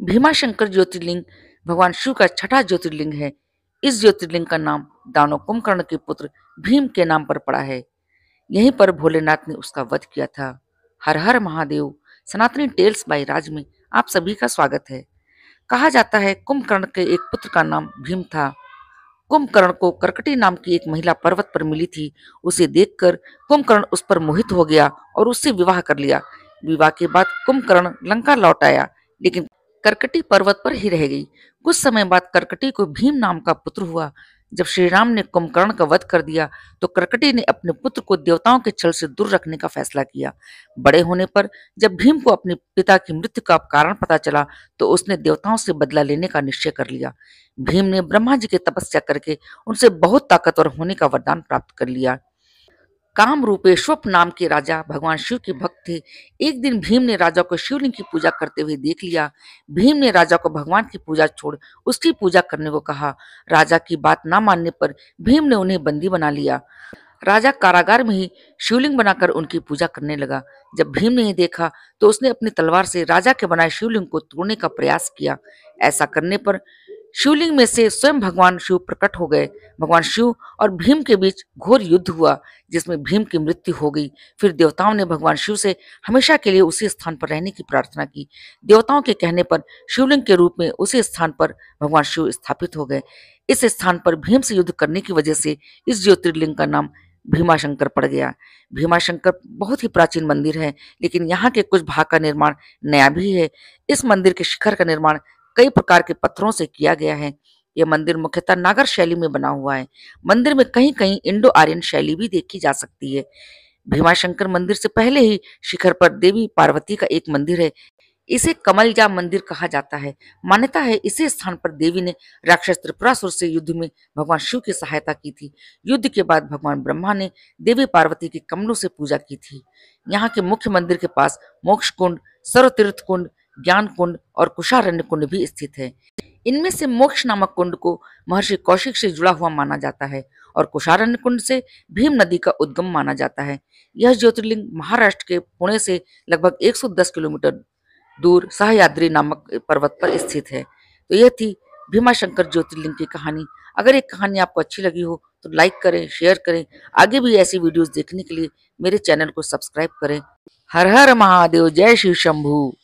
भीमाशंकर ज्योतिर्लिंग भगवान शिव का छठा ज्योतिर्लिंग है। इस ज्योतिर्लिंग का नाम दानव कुंभकर्ण के पुत्र भीम के नाम पर पड़ा है। यहीं पर भोलेनाथ ने उसका वध किया था। हर हर महादेव। सनातनी टेल्स बाय राज में आप सभी का स्वागत है। कहा जाता है कुंभकर्ण के एक पुत्र का नाम भीम था। कुंभकर्ण को करकटी नाम की एक महिला पर्वत पर मिली थी। उसे देखकर कुंभकर्ण उस पर मोहित हो गया और उससे विवाह कर लिया। विवाह के बाद कुंभकर्ण लंका लौट आया, लेकिन करकटी पर्वत पर ही रह गई। कुछ समय बाद करकटी को भीम नाम का पुत्र हुआ। जब श्री राम ने कुंभकर्ण का वध कर दिया तो करकटी ने अपने पुत्र को देवताओं के छल से दूर रखने का फैसला किया। बड़े होने पर जब भीम को अपने पिता की मृत्यु का कारण पता चला तो उसने देवताओं से बदला लेने का निश्चय कर लिया। भीम ने ब्रह्मा जी की तपस्या करके उनसे बहुत ताकतवर होने का वरदान प्राप्त कर लिया। काम रूपेश्वर नाम के राजा भगवान शिव के भक्त थे। एक दिन भीम ने राजा को शिवलिंग की पूजा करते हुए देख लिया। भीम ने राजा को भगवान की पूजा छोड़ उसकी पूजा करने को कहा। राजा की बात ना मानने पर भीम ने उन्हें बंदी बना लिया। राजा कारागार में ही शिवलिंग बनाकर उनकी पूजा करने लगा। जब भीम ने यह देखा तो उसने अपनी तलवार से राजा के बनाए शिवलिंग को तोड़ने का प्रयास किया। ऐसा करने पर शिवलिंग में से स्वयं भगवान शिव प्रकट हो गए। भगवान शिव और भीम के बीच घोर युद्ध हुआ, जिसमें भीम की मृत्यु हो गई। फिर देवताओं ने भगवान शिव से हमेशा के लिए उसी स्थान पर रहने की प्रार्थना की। देवताओं के कहने पर शिवलिंग के रूप में उसी स्थान पर भगवान शिव स्थापित हो गए। इस स्थान पर भीम से युद्ध करने की वजह से इस ज्योतिर्लिंग का नाम भीमाशंकर पड़ गया। भीमाशंकर बहुत ही प्राचीन मंदिर है, लेकिन यहाँ के कुछ भाग का निर्माण नया भी है। इस मंदिर के शिखर का निर्माण कई प्रकार के पत्थरों से किया गया है। यह मंदिर मुख्यतः नागर शैली में बना हुआ है। मंदिर में कहीं कहीं इंडो आर्यन शैली भी देखी जा सकती है। भीमाशंकर मंदिर से पहले ही शिखर पर देवी पार्वती का एक मंदिर है। इसे कमलजा मंदिर कहा जाता है। मान्यता है इसी स्थान पर देवी ने राक्षस त्रिपुरासुर से युद्ध में भगवान शिव की सहायता की थी। युद्ध के बाद भगवान ब्रह्मा ने देवी पार्वती की कमलों से पूजा की थी। यहाँ के मुख्य मंदिर के पास मोक्ष कुंड, सर्वतीर्थ कुंड, ज्ञान कुंड और कुशारण्य कुंड भी स्थित है। इनमें से मोक्ष नामक कुंड को महर्षि कौशिक से जुड़ा हुआ माना जाता है और कुशारण्य कुंड से भीम नदी का उद्गम माना जाता है। यह ज्योतिर्लिंग महाराष्ट्र के पुणे से लगभग 110 किलोमीटर दूर सह्याद्री नामक पर्वत पर स्थित है। तो यह थी भीमाशंकर ज्योतिर्लिंग की कहानी। अगर ये कहानी आपको अच्छी लगी हो तो लाइक करें, शेयर करें। आगे भी ऐसी वीडियोस देखने के लिए मेरे चैनल को सब्सक्राइब करें। हर हर महादेव। जय शिव शंभू।